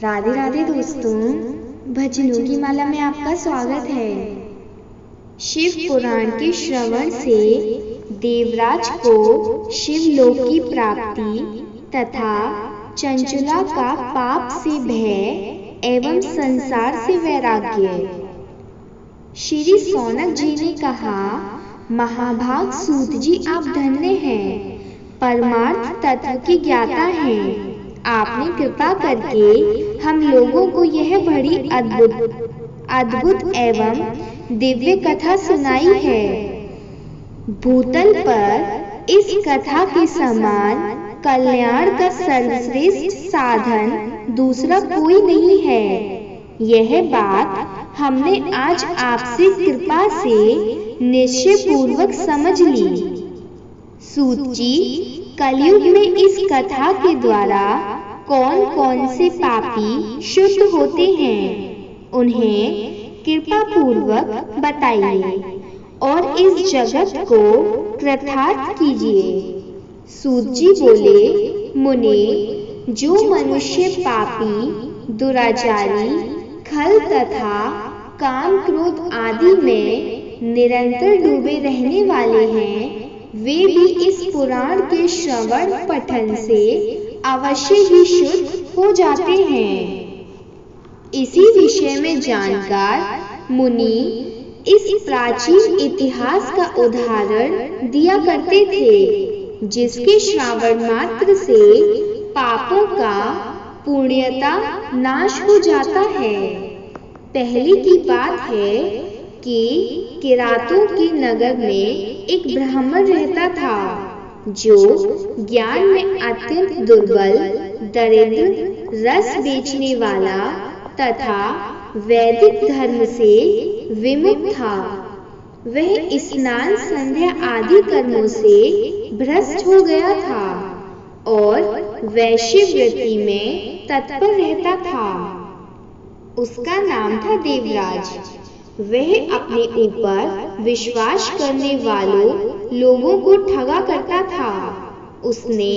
राधे राधे दोस्तों, भजनों की माला में आपका स्वागत है। शिव पुराण के श्रवण से देवराज को शिवलोक की प्राप्ति तथा चंचला का पाप से भय एवं संसार से वैराग्य। श्री सौनक जी ने कहा, महाभाग सूत जी आप धन्य हैं, परमार्थ तत्व की ज्ञाता हैं। आपने कृपा करके हम लोगों को यह बड़ी अद्भुत एवं दिव्य कथा सुनाई है। भूतल पर इस कथा के समान कल्याण का सर्वश्रेष्ठ साधन दूसरा कोई नहीं है। यह बात हमने आज आपसे कृपा से निश्चय पूर्वक समझ ली। सूत जी, कलयुग में इस कथा के द्वारा कौन कौन से पापी शुद्ध होते हैं, उन्हें कृपा पूर्वक बताइए और इस जगत को कृतार्थ कीजिए। सूत जी बोले, मुने, जो मनुष्य पापी, दुराचारी, खल तथा काम क्रोध आदि में निरंतर डूबे रहने वाले हैं, वे भी इस पुराण के श्रवण पठन से अवश्य ही शुद्ध हो जाते हैं। इसी विषय में जानकार मुनि इस प्राचीन इतिहास का उदाहरण दिया करते थे, जिसके श्रवण मात्र से पापों का पुण्यता नाश हो जाता है। पहले की बात है कि किरातों के नगर में एक ब्राह्मण रहता था, जो ज्ञान में अत्यंत दुर्बल, दरिद्र, रस बेचने वाला तथा वैदिक धर्म से विमुख था। वह स्नान, संध्या आदि कर्मों से भ्रष्ट हो गया था और वैश्यवृत्ति में तत्पर रहता था। उसका नाम था देवराज। वह अपने ऊपर विश्वास करने वालों लोगों को ठगा करता था। उसने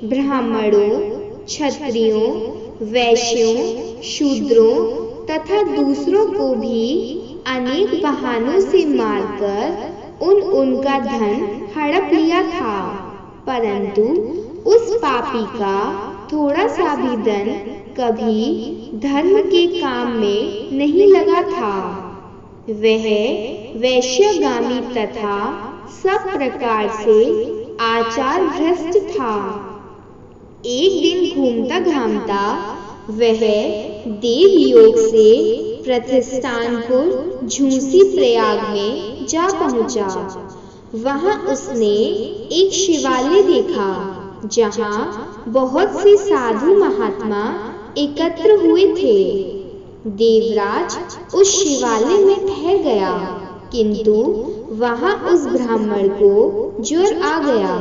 ब्राह्मणों, क्षत्रियों, वैश्यों, शूद्रों तथा दूसरों को भी अनेक बहानों से मारकर उनका धन हड़प लिया था, परंतु उस पापी का थोड़ा सा भी धन कभी धर्म के काम में नहीं लगा था। वह वैश्यगामी तथा सब प्रकार से आचार भ्रष्ट था। एक दिन घूमता घामता वह देवयोग से प्रतिष्ठानपुर झूसी प्रयाग में जा पहुंचा। वहां उसने एक शिवालय देखा, जहां बहुत से साधु महात्मा एकत्र हुए थे। देवराज उस शिवालय में ठहर गया, किंतु वहां उस ब्राह्मण को ज्वर आ गया।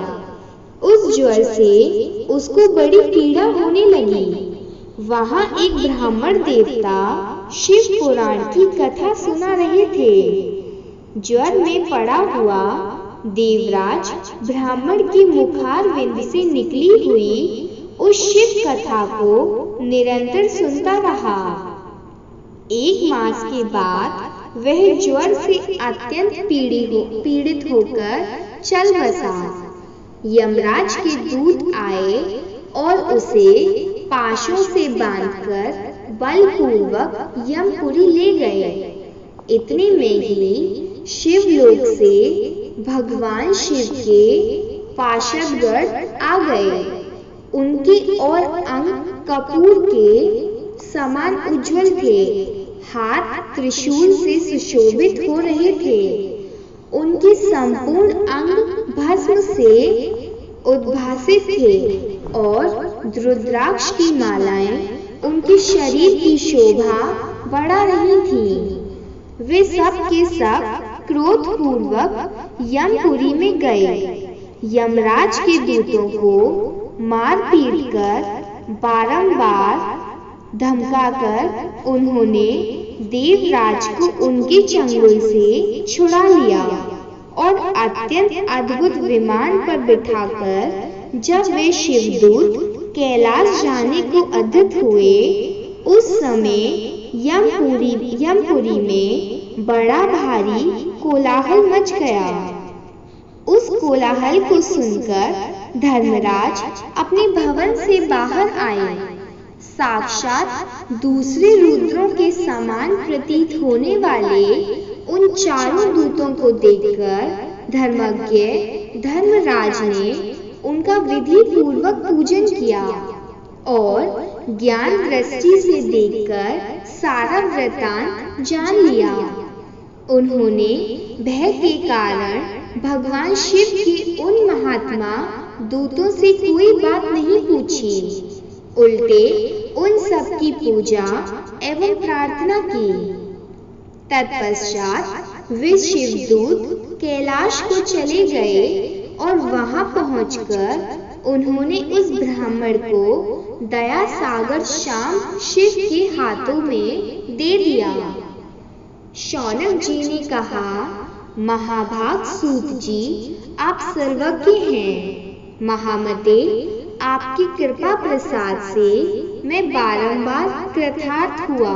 उस ज्वर से उसको बड़ी पीड़ा होने लगी। वहां एक ब्राह्मण देवता शिव पुराण की कथा सुना रहे थे। ज्वर में पड़ा हुआ देवराज ब्राह्मण की मुखारविंद से निकली हुई उस शिव कथा को निरंतर सुनता रहा। एक मास के बाद वह ज्वर से अत्यंत पीड़ित होकर चल बसा। यमराज के दूत आए और उसे पाशों से बांधकर बलपूर्वक यमपुरी ले गए। इतने में ही शिवलोक से भगवान शिव के पार्षदगण आ गए। उनके और अंग कपूर के समान उज्जवल थे, हाथ त्रिशूल से सुशोभित हो रहे थे। उनके संपूर्ण अंग भस्म से उद्भासित थे और रुद्राक्ष की मालाएं उनके शरीर की शोभा बढ़ा रही थी। वे सब के सब क्रोध पूर्वक यमपुरी में गए। यमराज के दूतों को मार पीट कर बारंबार धमकाकर उन्होंने देवराज को उनके चंगुल से छुड़ा लिया और अत्यंत अद्भुत विमान पर बिठाकर जब वे शिवदूत कैलाश जाने को उद्यत हुए उस समय यमपुरी में बड़ा भारी कोलाहल मच गया। उस कोलाहल को सुनकर धर्मराज अपने भवन से बाहर आए। साक्षात दूसरे रुद्रों के समान प्रतीत होने वाले उन चारों दूतों को देखकर धर्मज्ञ धर्मराज ने उनका विधि पूर्वक पूजन किया और ज्ञान दृष्टि से देखकर सारा वृत्तांत जान लिया। उन्होंने भय के कारण भगवान शिव के उन महात्मा दूतों से कोई बात नहीं पूछी, उल्टे उन सब की पूजा एवं प्रार्थना की। तत्पश्चात वे शिवदूत कैलाश को चले गए और वहां पहुंचकर उन्होंने उस ब्राह्मण को दया सागर शाम शिव के हाथों में दे दिया। शौनक जी ने कहा, महाभाग सूत जी, आप सर्वज्ञ हैं। महामते, आपकी कृपा प्रसाद से मैं बारंबार कृतार्थ हुआ।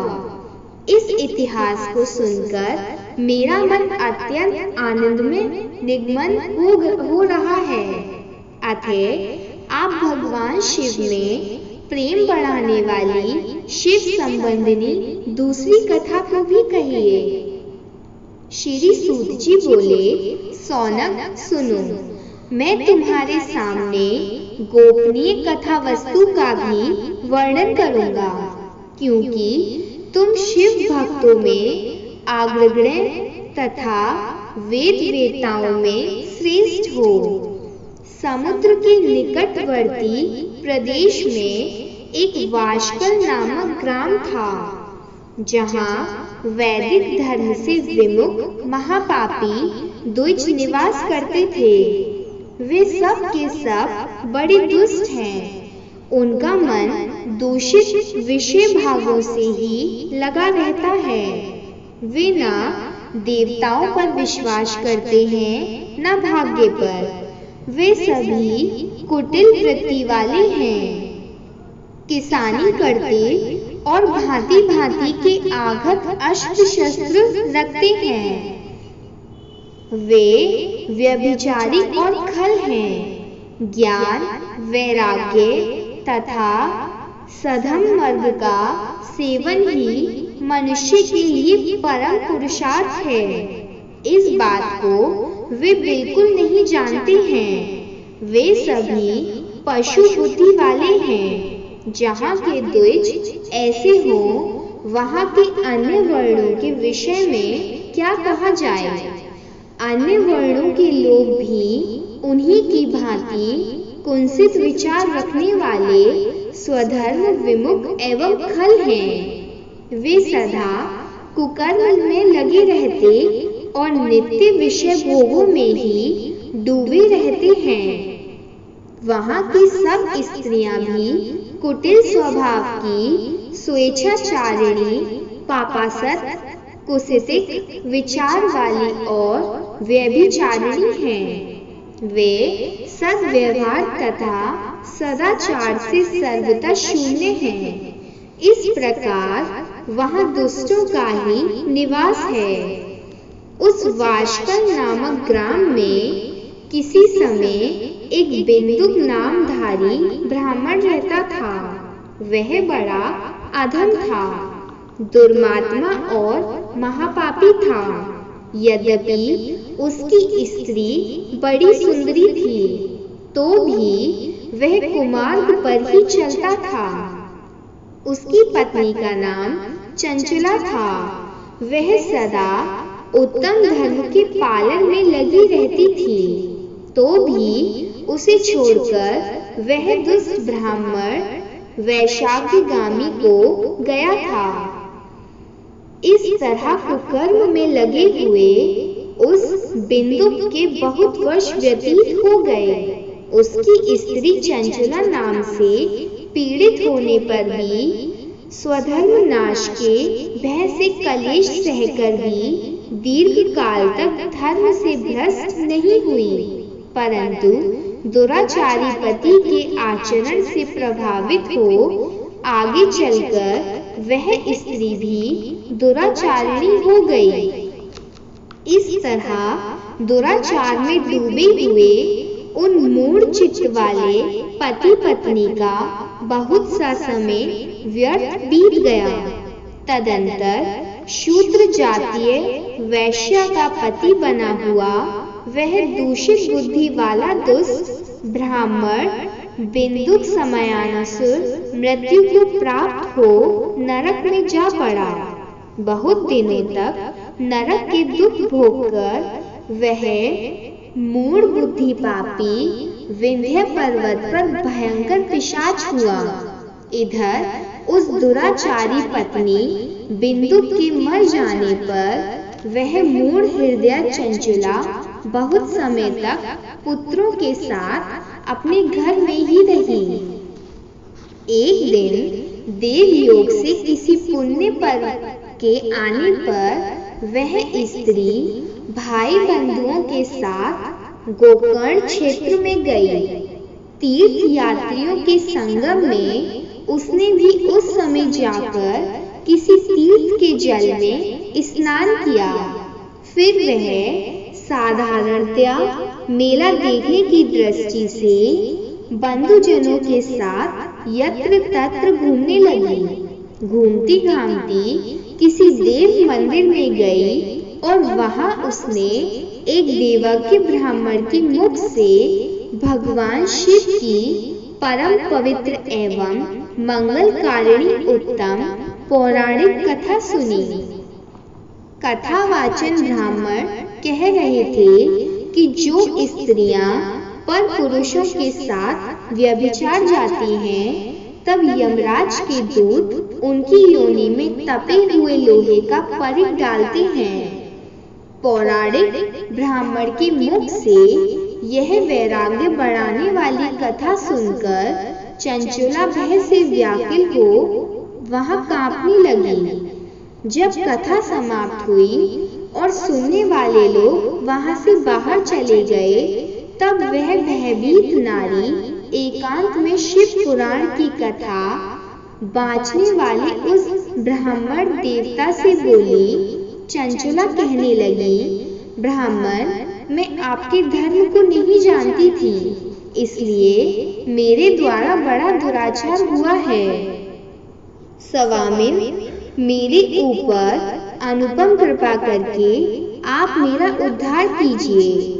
इस इतिहास को सुनकर मेरा मन अत्यंत आनंद में निमग्न हो रहा है। अतः आप भगवान शिव में प्रेम बढ़ाने वाली शिव संबंधिनी दूसरी कथा को भी कहिए। श्री सूत जी बोले, सौनक सुनो, मैं तुम्हारे सामने गोपनीय कथा वस्तु का भी वर्णन करूंगा, क्योंकि तुम शिव भक्तों में अग्रगण्य तथा वेद वेताओं में श्रेष्ठ हो। समुद्र के निकटवर्ती प्रदेश में एक वाशकल नामक ग्राम था, जहाँ वैदिक धर्म से विमुख महापापी द्विज निवास करते थे। वे सब के सब बड़े दुष्ट हैं। उनका मन दूषित विषय भागों से ही लगा रहता है। वे ना देवताओं पर विश्वास करते हैं, न भाग्य पर। वे सभी कुटिल वृत्ति वाले हैं। किसानी करते और भांति भांति के आघत अस्त्र शस्त्र रखते हैं। वे व्यभिचारी और खल हैं। ज्ञान, वैराग्य तथा सधम मार्ग का सेवन ही मनुष्य के लिए परम पुरुषार्थ है। इस बात को वे बिल्कुल नहीं जानते हैं। वे सभी पशु बुद्धि वाले हैं। जहाँ के द्विज ऐसे हो, वहाँ के अन्य वर्णों के विषय में क्या कहा जाए। अन्य वर्णों के लोग भी उन्हीं की भांति कुंसित विचार रखने वाले स्वधर्म विमुख एवं खल हैं। वे सदा कुकर्म में लगे रहते और नित्य विषय भोगों में ही डूबे रहते हैं। वहाँ की सब स्त्रियां भी कुटिल स्वभाव की, स्वेच्छाचारिणी, पापासत, कुसितिक विचार वाली और व्यभिचारिणी हैं। वे सद्व्यवहार तथा सदाचार से सर्वथा शून्य हैं। इस प्रकार वहाँ दुष्टों का ही निवास है। उस वाशकल नामक ग्राम में किसी समय एक बिंदुक नामधारी ब्राह्मण रहता था। वह बड़ा अधम था, दुर्मात्मा और महापापी था। यद्यपि उसकी स्त्री बड़ी सुंदरी थी, तो भी वह कुमार्ग पर ही चलता था। उसकी पत्नी का नाम चंचला था। वह सदा उत्तम धर्म के पालन में लगी रहती थी, तो भी उसे छोड़कर वह दुष्ट ब्राह्मण वैशाख्यगामी को गया था। इस तरह कुकर्म में लगे हुए उस बिंदु के बहुत वर्ष व्यतीत हो गए। उसकी स्त्री चंचला नाम से पीड़ित होने पर भी, स्वधर्म नाश के भय से कलेश सहकर भी दीर्घ काल तक धर्म से भ्रष्ट नहीं हुई, परंतु दुराचारी पति के आचरण से प्रभावित हो आगे चलकर वह स्त्री भी दुराचारिणी हो गई। इस तरह दुराचार में डूबे हुए उन मूढ़ चित्त वाले पति पत्नी का बहुत सा समय व्यर्थ बीत गया। तदंतर शूद्र जातीय वैश्य का पति बना हुआ वह दूषित बुद्धि वाला दुष्ट ब्राह्मण बिंदुक समयानुसार मृत्यु को प्राप्त हो नरक में जा पड़ा। बहुत दिनों तक नरक के दुख भोगकर वह मूढ़ बुद्धि पापी विंध्य पर्वत पर भयंकर पिशाच हुआ। इधर उस दुराचारी पत्नी बिंदु के मर जाने पर वह मूढ़ हृदय चंचला बहुत समय तक पुत्रों के साथ अपने घर में ही रही। एक दिन देव योग से किसी पुण्य पर्व के आने पर वह स्त्री भाई बंधुओं के साथ गोकर्ण क्षेत्र में गई। तीर्थ यात्रियों के संगम में उसने भी उस समय जाकर किसी तीर्थ के जल में स्नान किया। फिर वह साधारणतया मेला देखने की दृष्टि से बंधुजनों के साथ यत्र तत्र घूमने लगी। घूमती घामती किसी देव मंदिर में गई और वहां उसने एक देवज्ञ ब्राह्मण के मुख से भगवान शिव की परम पवित्र एवं मंगलकारिणी उत्तम पौराणिक कथा सुनी। कथावाचन ब्राह्मण कह रहे थे कि जो स्त्रियां पर पुरुषों के साथ व्यभिचार जाती हैं, तब यमराज के दूत उनकी योनि में तपे हुए लोहे का परिक डालते हैं। पौराणिक ब्राह्मण के मुख से यह वैराग्य बढ़ाने वाली कथा सुनकर चंचला भय से व्याकुल हो वहां कांपने लगी। जब कथा समाप्त हुई और सुनने वाले लोग वहां से बाहर चले गए, तब वह भयभीत नारी एकांत में शिव पुराण की कथा बाँचने वाले उस ब्राह्मण देवता से बोली। चंचला कहने लगी, ब्राह्मण, मैं आपके धर्म को नहीं जानती थी, इसलिए मेरे द्वारा बड़ा दुराचार हुआ है। स्वामिन, मेरे ऊपर अनुपम कृपा करके आप मेरा उद्धार कीजिए।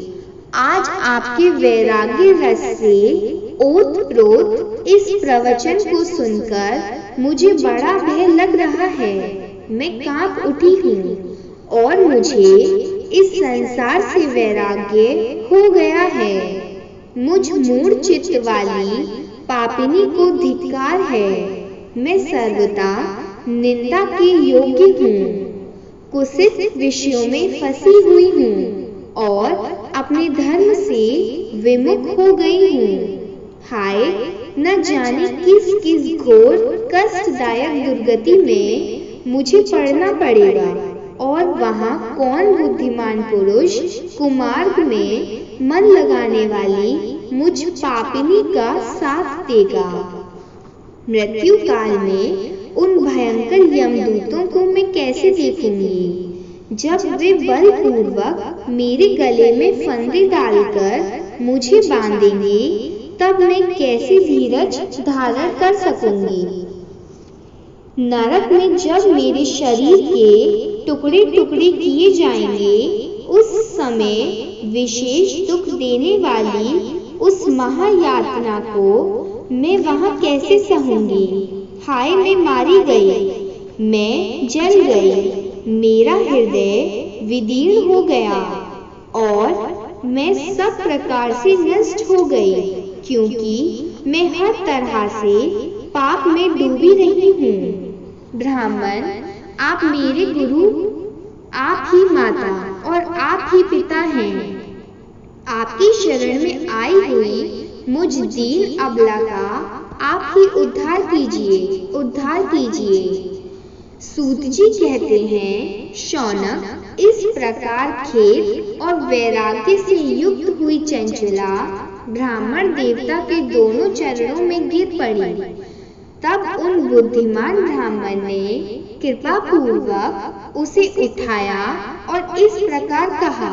आज आपके वैराग्य रस से ओतप्रोत इस प्रवचन को सुनकर मुझे बड़ा भय लग रहा है। मैं कांप उठी हूँ और मुझे इस संसार से वैराग्य हो गया है। मुझ मूढ़ चित्त वाली पापिनी को धिक्कार है। मैं सर्वथा निंदा के योग्य हूँ, कुत्सित विषयों में फंसी हुई हूँ और अपने धर्म से विमुख हो गई हूँ। हाय, न जाने किस किस घोर कष्टदायक दुर्गति में मुझे पड़ना पड़ेगा और वहाँ कौन बुद्धिमान पुरुष कुमार्ग में मन लगाने वाली मुझ पापिनी का साथ देगा। मृत्यु काल में उन भयंकर यमदूतों को मैं कैसे देखूंगी, जब वे बलपूर्वक मेरे गले में फंदे डालकर मुझे बांधेंगे, तब मैं कैसे धीरज धारण कर सकूंगी। नरक में जब मेरे शरीर के टुकड़े टुकड़े किए जाएंगे, उस समय विशेष दुख देने वाली उस महायातना को मैं वहां कैसे सहूंगी। हाय, मैं मारी गई, मैं जल गई, मेरा हृदय विदीर्ण हो गया और मैं सब प्रकार से नष्ट हो गई, क्योंकि मैं हर तरह से पाप में डूबी रही हूँ। ब्राह्मण, आप मेरे गुरु, आप ही माता और आप ही पिता हैं। आपकी शरण में आई हुई मुझ दीन अबला का आप ही उद्धार कीजिए, उद्धार कीजिए। सूत जी कहते हैं, शौनक, इस प्रकार खेद और वैराग्य से युक्त हुई चंचला ब्राह्मण देवता के दोनों चरणों में गिर पड़ी। तब उन बुद्धिमान ब्राह्मण ने कृपा पूर्वक उसे उठाया और इस प्रकार कहा,